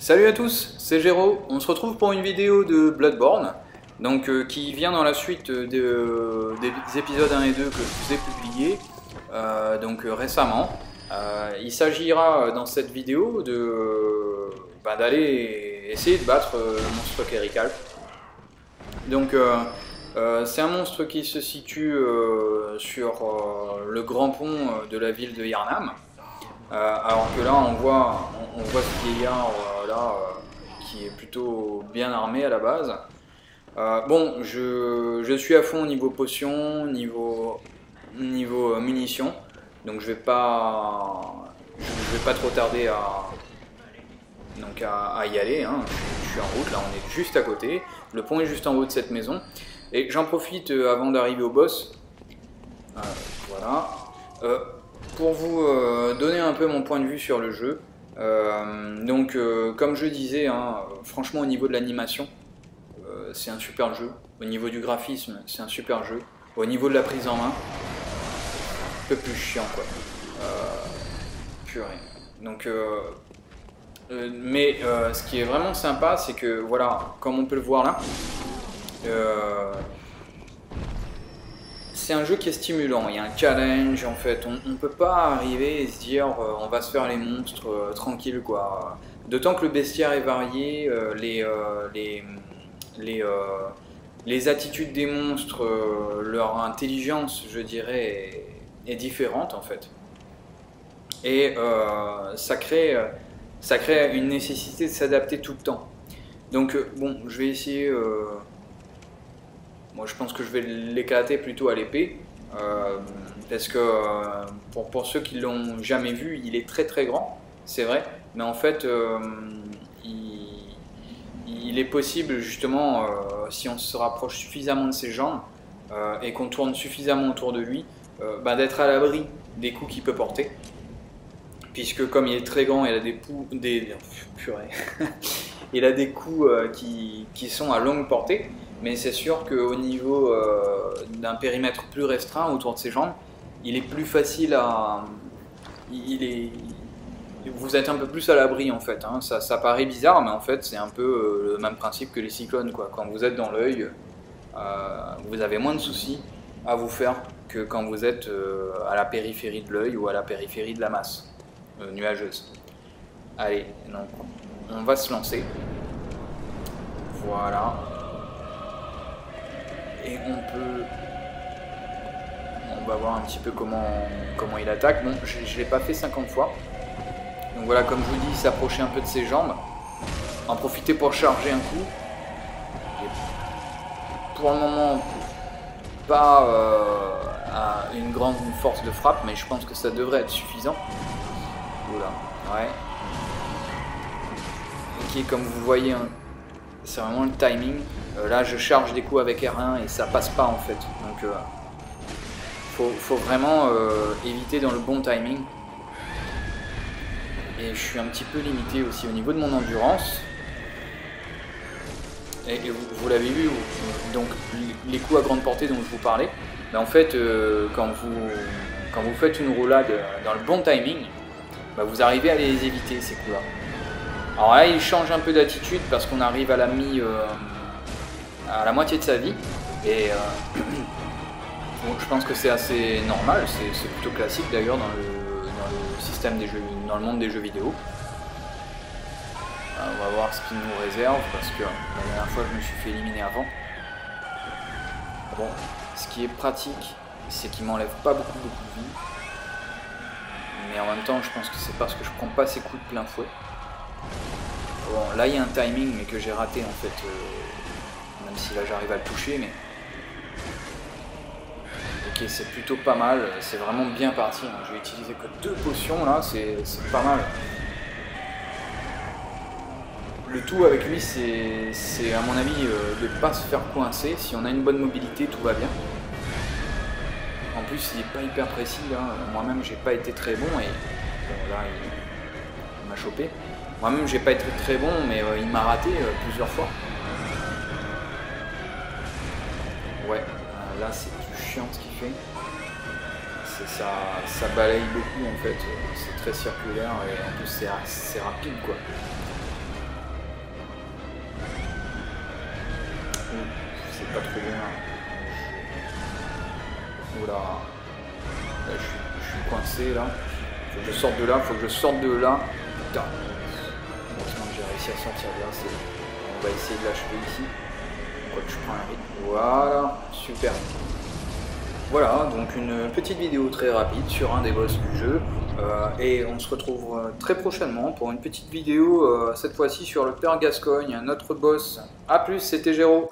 Salut à tous, c'est Géraud. On se retrouve pour une vidéo de Bloodborne, donc qui vient dans la suite des épisodes 1 et 2 que je vous ai publiés récemment. Il s'agira dans cette vidéo d'aller essayer de battre le monstre clérical. Donc c'est un monstre qui se situe sur le grand pont de la ville de Yharnam. Alors que là on voit ce vieillard qui est plutôt bien armé à la base. Bon, je suis à fond niveau potion, niveau munitions, donc je vais pas trop tarder à y aller, hein. Je suis en route, là on est juste à côté, le pont est juste en haut de cette maison, et j'en profite avant d'arriver au boss, voilà, pour vous donner un peu mon point de vue sur le jeu. Comme je disais, hein, franchement au niveau de l'animation, c'est un super jeu. Au niveau du graphisme, c'est un super jeu. Au niveau de la prise en main, un peu plus chiant quoi. Purée. Donc, ce qui est vraiment sympa, c'est que voilà, comme on peut le voir là, c'est un jeu qui est stimulant, il y a un challenge en fait, on ne peut pas arriver et se dire on va se faire les monstres tranquille quoi. D'autant que le bestiaire est varié, les attitudes des monstres, leur intelligence je dirais est différente en fait. Et ça crée une nécessité de s'adapter tout le temps. Donc bon, je vais essayer... Moi je pense que je vais l'éclater plutôt à l'épée, parce que pour ceux qui l'ont jamais vu, il est très très grand, c'est vrai, mais en fait il est possible justement, si on se rapproche suffisamment de ses jambes et qu'on tourne suffisamment autour de lui, d'être à l'abri des coups qu'il peut porter, puisque comme il est très grand, il a il a des coups qui sont à longue portée. Mais c'est sûr qu'au niveau d'un périmètre plus restreint autour de ses jambes, il est plus facile à... Vous êtes un peu plus à l'abri en fait, hein. Ça paraît bizarre, mais en fait c'est un peu le même principe que les cyclones, quoi. Quand vous êtes dans l'œil, vous avez moins de soucis à vous faire que quand vous êtes à la périphérie de l'œil ou à la périphérie de la masse nuageuse. Allez, donc on va se lancer. Voilà. Et on va voir un petit peu comment il attaque. Bon, je ne l'ai pas fait 50 fois. Donc voilà, comme je vous dis, s'approcher un peu de ses jambes. En profiter pour charger un coup. Et pour le moment, pas une grande force de frappe, mais je pense que ça devrait être suffisant. Oula, ouais. Ok, comme vous voyez, hein, c'est vraiment le timing. Là je charge des coups avec R1 et ça passe pas en fait, donc faut vraiment éviter dans le bon timing. Et je suis un petit peu limité aussi au niveau de mon endurance. Et vous l'avez vu, donc les coups à grande portée dont je vous parlais, en fait quand vous faites une roulade dans le bon timing, vous arrivez à les éviter ces coups là. Alors là il change un peu d'attitude parce qu'on arrive à la à la moitié de sa vie, et bon, je pense que c'est assez normal, c'est plutôt classique d'ailleurs dans le système des jeux, dans le monde des jeux vidéo. On va voir ce qu'il nous réserve, parce que la dernière fois je me suis fait éliminer avant. Bon, ce qui est pratique, c'est qu'il m'enlève pas beaucoup de vie, mais en même temps je pense que c'est parce que je prends pas ces coups de plein fouet. Bon, là il y a un timing mais que j'ai raté en fait. Même si là j'arrive à le toucher, mais... Ok, c'est plutôt pas mal, c'est vraiment bien parti, hein. Je vais utiliser que 2 potions là, c'est pas mal. Le tout avec lui, c'est à mon avis de pas se faire coincer. Si on a une bonne mobilité, tout va bien. En plus, il est pas hyper précis là, moi-même j'ai pas été très bon, et bon, là il m'a chopé. Moi-même j'ai pas été très bon, mais il m'a raté plusieurs fois. Ouais, là c'est plus chiant ce qu'il fait. Ça balaye beaucoup en fait, c'est très circulaire et en plus c'est rapide quoi. c'est pas trop bien. Oula. Là, je suis coincé là. Faut que je sorte de là, faut que je sorte de là. Putain. Heureusement que j'ai réussi à sortir de là. On va essayer de l'achever ici. Quoi que je prends un rythme. Voilà, super. Voilà, donc une petite vidéo très rapide sur un des boss du jeu. Et on se retrouve très prochainement pour une petite vidéo, cette fois-ci sur le Père Gascogne, un autre boss. A plus, c'était Géraud.